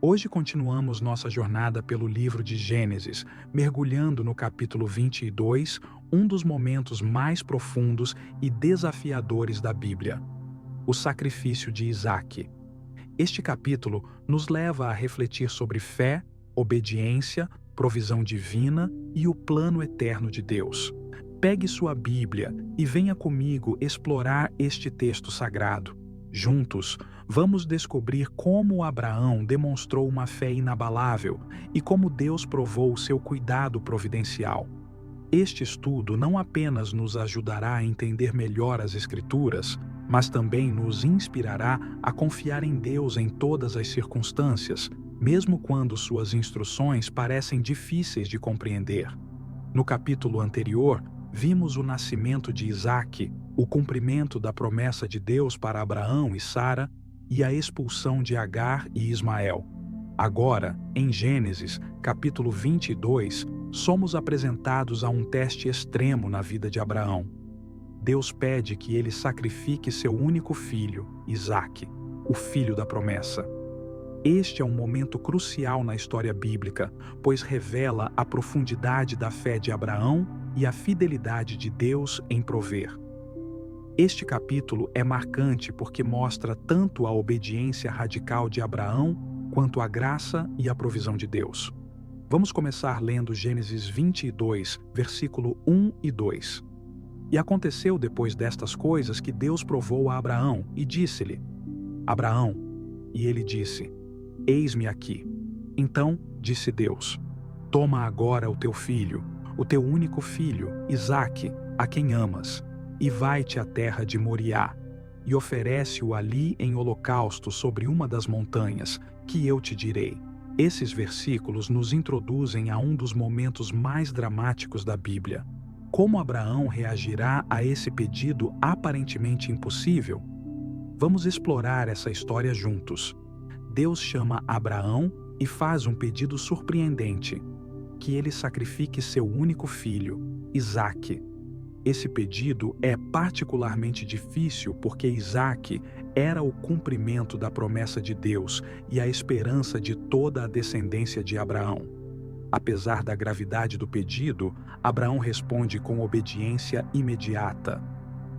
Hoje continuamos nossa jornada pelo livro de Gênesis, mergulhando no capítulo 22, um dos momentos mais profundos e desafiadores da Bíblia: o sacrifício de Isaque. Este capítulo nos leva a refletir sobre fé, obediência, provisão divina e o plano eterno de Deus. Pegue sua Bíblia e venha comigo explorar este texto sagrado. Juntos, vamos descobrir como Abraão demonstrou uma fé inabalável e como Deus provou seu cuidado providencial. Este estudo não apenas nos ajudará a entender melhor as Escrituras, mas também nos inspirará a confiar em Deus em todas as circunstâncias, mesmo quando suas instruções parecem difíceis de compreender. No capítulo anterior, vimos o nascimento de Isaque, o cumprimento da promessa de Deus para Abraão e Sara e a expulsão de Agar e Ismael. Agora, em Gênesis, capítulo 22, somos apresentados a um teste extremo na vida de Abraão. Deus pede que ele sacrifique seu único filho, Isaque, o filho da promessa. Este é um momento crucial na história bíblica, pois revela a profundidade da fé de Abraão e a fidelidade de Deus em prover. Este capítulo é marcante porque mostra tanto a obediência radical de Abraão quanto a graça e a provisão de Deus. Vamos começar lendo Gênesis 22, versículo 1 e 2. E aconteceu depois destas coisas que Deus provou a Abraão e disse-lhe: Abraão, e ele disse: Eis-me aqui. Então disse Deus: Toma agora o teu filho, o teu único filho, Isaque, a quem amas, e vai-te à terra de Moriá, e oferece-o ali em holocausto sobre uma das montanhas, que eu te direi. Esses versículos nos introduzem a um dos momentos mais dramáticos da Bíblia. Como Abraão reagirá a esse pedido aparentemente impossível? Vamos explorar essa história juntos. Deus chama Abraão e faz um pedido surpreendente: que ele sacrifique seu único filho, Isaque. Esse pedido é particularmente difícil porque Isaque era o cumprimento da promessa de Deus e a esperança de toda a descendência de Abraão. Apesar da gravidade do pedido, Abraão responde com obediência imediata.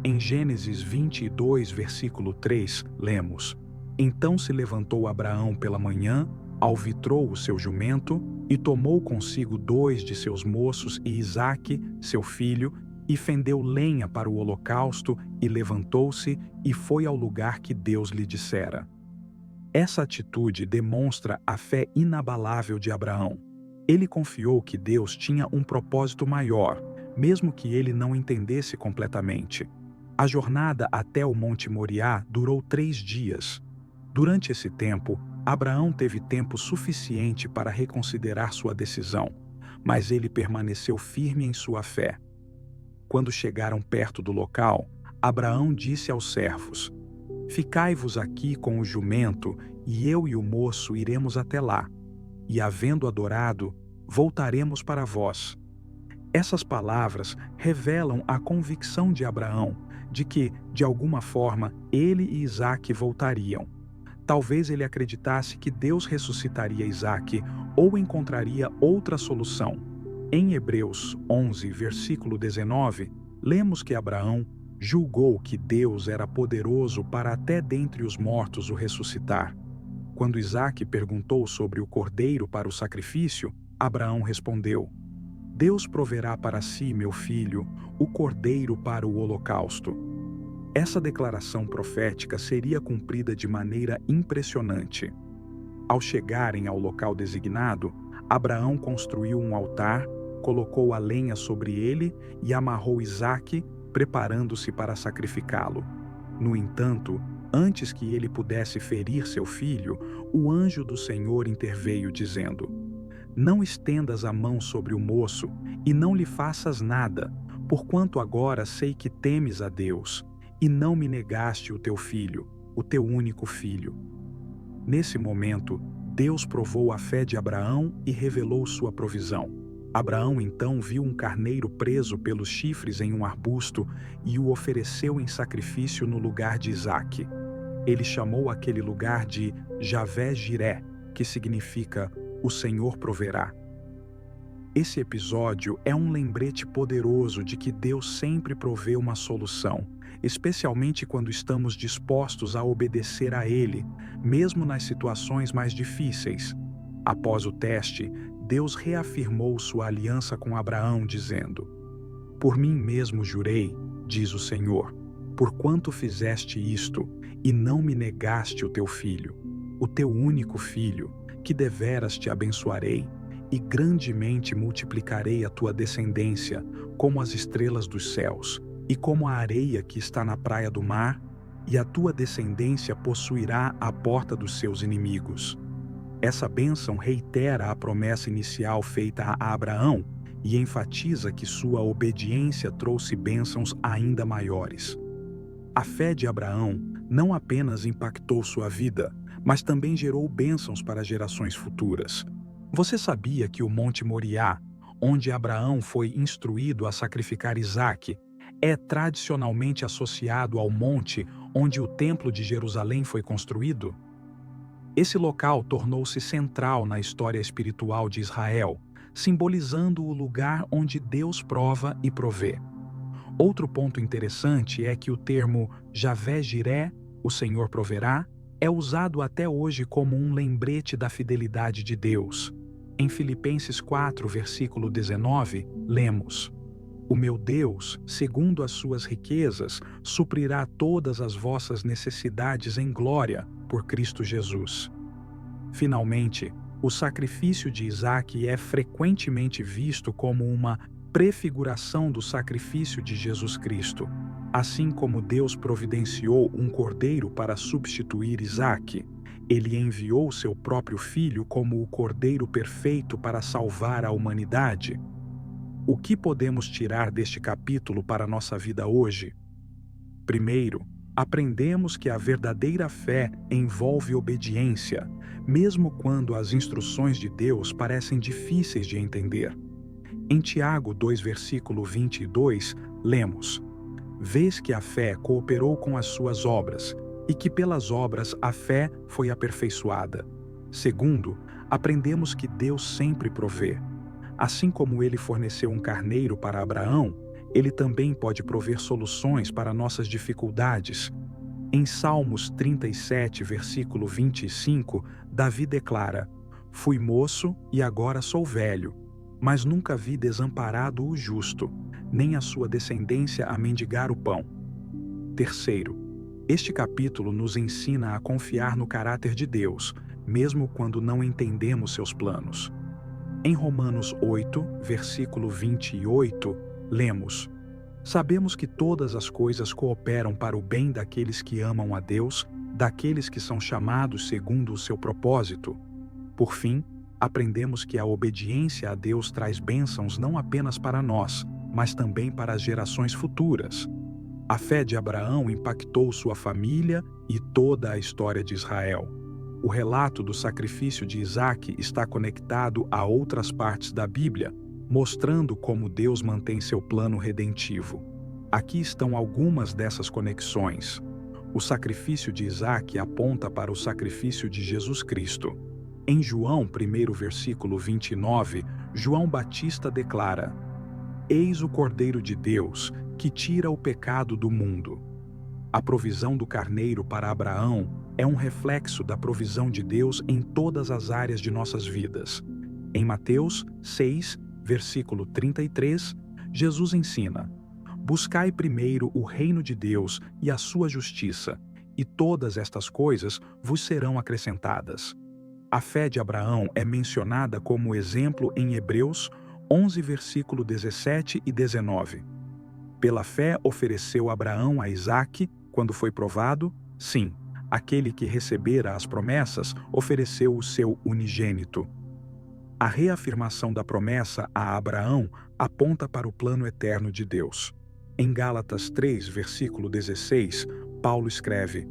Em Gênesis 22, versículo 3, lemos: Então se levantou Abraão pela manhã, alvitrou o seu jumento e tomou consigo 2 de seus moços e Isaque, seu filho, e fendeu lenha para o holocausto e levantou-se e foi ao lugar que Deus lhe dissera. Essa atitude demonstra a fé inabalável de Abraão. Ele confiou que Deus tinha um propósito maior, mesmo que ele não entendesse completamente. A jornada até o Monte Moriá durou 3 dias. Durante esse tempo, Abraão teve tempo suficiente para reconsiderar sua decisão, mas ele permaneceu firme em sua fé. Quando chegaram perto do local, Abraão disse aos servos: Ficai-vos aqui com o jumento, e eu e o moço iremos até lá, e havendo adorado, voltaremos para vós. Essas palavras revelam a convicção de Abraão de que, de alguma forma, ele e Isaque voltariam. Talvez ele acreditasse que Deus ressuscitaria Isaque ou encontraria outra solução. Em Hebreus 11, versículo 19, lemos que Abraão julgou que Deus era poderoso para até dentre os mortos o ressuscitar. Quando Isaque perguntou sobre o cordeiro para o sacrifício, Abraão respondeu: Deus proverá para si, meu filho, o cordeiro para o holocausto. Essa declaração profética seria cumprida de maneira impressionante. Ao chegarem ao local designado, Abraão construiu um altar, colocou a lenha sobre ele e amarrou Isaque, preparando-se para sacrificá-lo. No entanto, antes que ele pudesse ferir seu filho, o anjo do Senhor interveio, dizendo: Não estendas a mão sobre o moço e não lhe faças nada, porquanto agora sei que temes a Deus, e não me negaste o teu filho, o teu único filho. Nesse momento, Deus provou a fé de Abraão e revelou sua provisão. Abraão então viu um carneiro preso pelos chifres em um arbusto e o ofereceu em sacrifício no lugar de Isaque. Ele chamou aquele lugar de Javé-Jiré, que significa "o Senhor proverá". Esse episódio é um lembrete poderoso de que Deus sempre provê uma solução, especialmente quando estamos dispostos a obedecer a Ele, mesmo nas situações mais difíceis. Após o teste, Deus reafirmou sua aliança com Abraão, dizendo: "Por mim mesmo jurei, diz o Senhor, porquanto fizeste isto, e não me negaste o teu filho, o teu único filho, que deveras te abençoarei, e grandemente multiplicarei a tua descendência, como as estrelas dos céus, e como a areia que está na praia do mar, e a tua descendência possuirá a porta dos seus inimigos." Essa bênção reitera a promessa inicial feita a Abraão e enfatiza que sua obediência trouxe bênçãos ainda maiores. A fé de Abraão não apenas impactou sua vida, mas também gerou bênçãos para gerações futuras. Você sabia que o Monte Moriá, onde Abraão foi instruído a sacrificar Isaque, é tradicionalmente associado ao monte onde o Templo de Jerusalém foi construído? Esse local tornou-se central na história espiritual de Israel, simbolizando o lugar onde Deus prova e provê. Outro ponto interessante é que o termo Javé Jiré, o Senhor proverá, é usado até hoje como um lembrete da fidelidade de Deus. Em Filipenses 4, versículo 19, lemos: "O meu Deus, segundo as suas riquezas, suprirá todas as vossas necessidades em glória por Cristo Jesus." Finalmente, o sacrifício de Isaque é frequentemente visto como uma prefiguração do sacrifício de Jesus Cristo. Assim como Deus providenciou um cordeiro para substituir Isaque, Ele enviou seu próprio filho como o cordeiro perfeito para salvar a humanidade. O que podemos tirar deste capítulo para a nossa vida hoje? Primeiro, aprendemos que a verdadeira fé envolve obediência, mesmo quando as instruções de Deus parecem difíceis de entender. Em Tiago 2, versículo 22, lemos: "Vês que a fé cooperou com as suas obras, e que pelas obras a fé foi aperfeiçoada." Segundo, aprendemos que Deus sempre provê. Assim como Ele forneceu um carneiro para Abraão, Ele também pode prover soluções para nossas dificuldades. Em Salmos 37, versículo 25, Davi declara: "Fui moço e agora sou velho, mas nunca vi desamparado o justo, nem a sua descendência a mendigar o pão." Terceiro, este capítulo nos ensina a confiar no caráter de Deus, mesmo quando não entendemos seus planos. Em Romanos 8, versículo 28, lemos: "Sabemos que todas as coisas cooperam para o bem daqueles que amam a Deus, daqueles que são chamados segundo o seu propósito." Por fim, aprendemos que a obediência a Deus traz bênçãos não apenas para nós, mas também para as gerações futuras. A fé de Abraão impactou sua família e toda a história de Israel. O relato do sacrifício de Isaque está conectado a outras partes da Bíblia, mostrando como Deus mantém seu plano redentivo. Aqui estão algumas dessas conexões. O sacrifício de Isaque aponta para o sacrifício de Jesus Cristo. Em João 1, versículo 29, João Batista declara: "Eis o Cordeiro de Deus, que tira o pecado do mundo." A provisão do carneiro para Abraão é um reflexo da provisão de Deus em todas as áreas de nossas vidas. Em Mateus 6, versículo 33, Jesus ensina: "Buscai primeiro o reino de Deus e a sua justiça, e todas estas coisas vos serão acrescentadas." A fé de Abraão é mencionada como exemplo em Hebreus 11, versículo 17 e 19. Pela fé ofereceu Abraão a Isaque quando foi provado? Sim, aquele que recebera as promessas ofereceu o seu unigênito. A reafirmação da promessa a Abraão aponta para o plano eterno de Deus. Em Gálatas 3, versículo 16, Paulo escreve: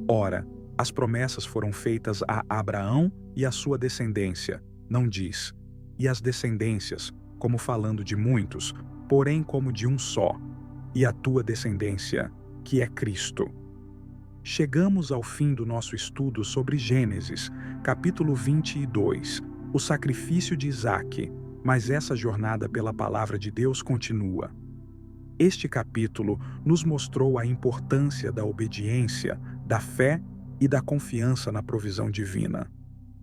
"Ora, as promessas foram feitas a Abraão e à sua descendência." Não diz "e as descendências", como falando de muitos, porém como de um só, "e a tua descendência, que é Cristo." Chegamos ao fim do nosso estudo sobre Gênesis, capítulo 22, o sacrifício de Isaque, mas essa jornada pela palavra de Deus continua. Este capítulo nos mostrou a importância da obediência, da fé e da confiança na provisão divina.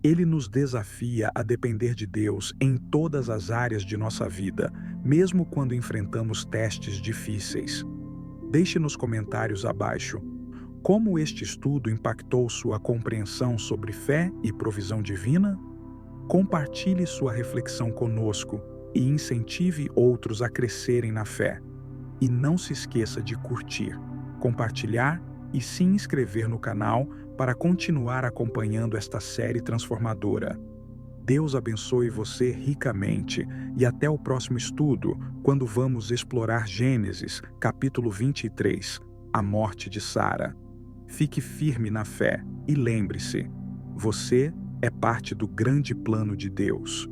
Ele nos desafia a depender de Deus em todas as áreas de nossa vida, mesmo quando enfrentamos testes difíceis. Deixe nos comentários abaixo como este estudo impactou sua compreensão sobre fé e provisão divina. Compartilhe sua reflexão conosco e incentive outros a crescerem na fé. E não se esqueça de curtir, compartilhar e se inscrever no canal para continuar acompanhando esta série transformadora. Deus abençoe você ricamente e até o próximo estudo, quando vamos explorar Gênesis, capítulo 23, a morte de Sara. Fique firme na fé e lembre-se, você é parte do grande plano de Deus.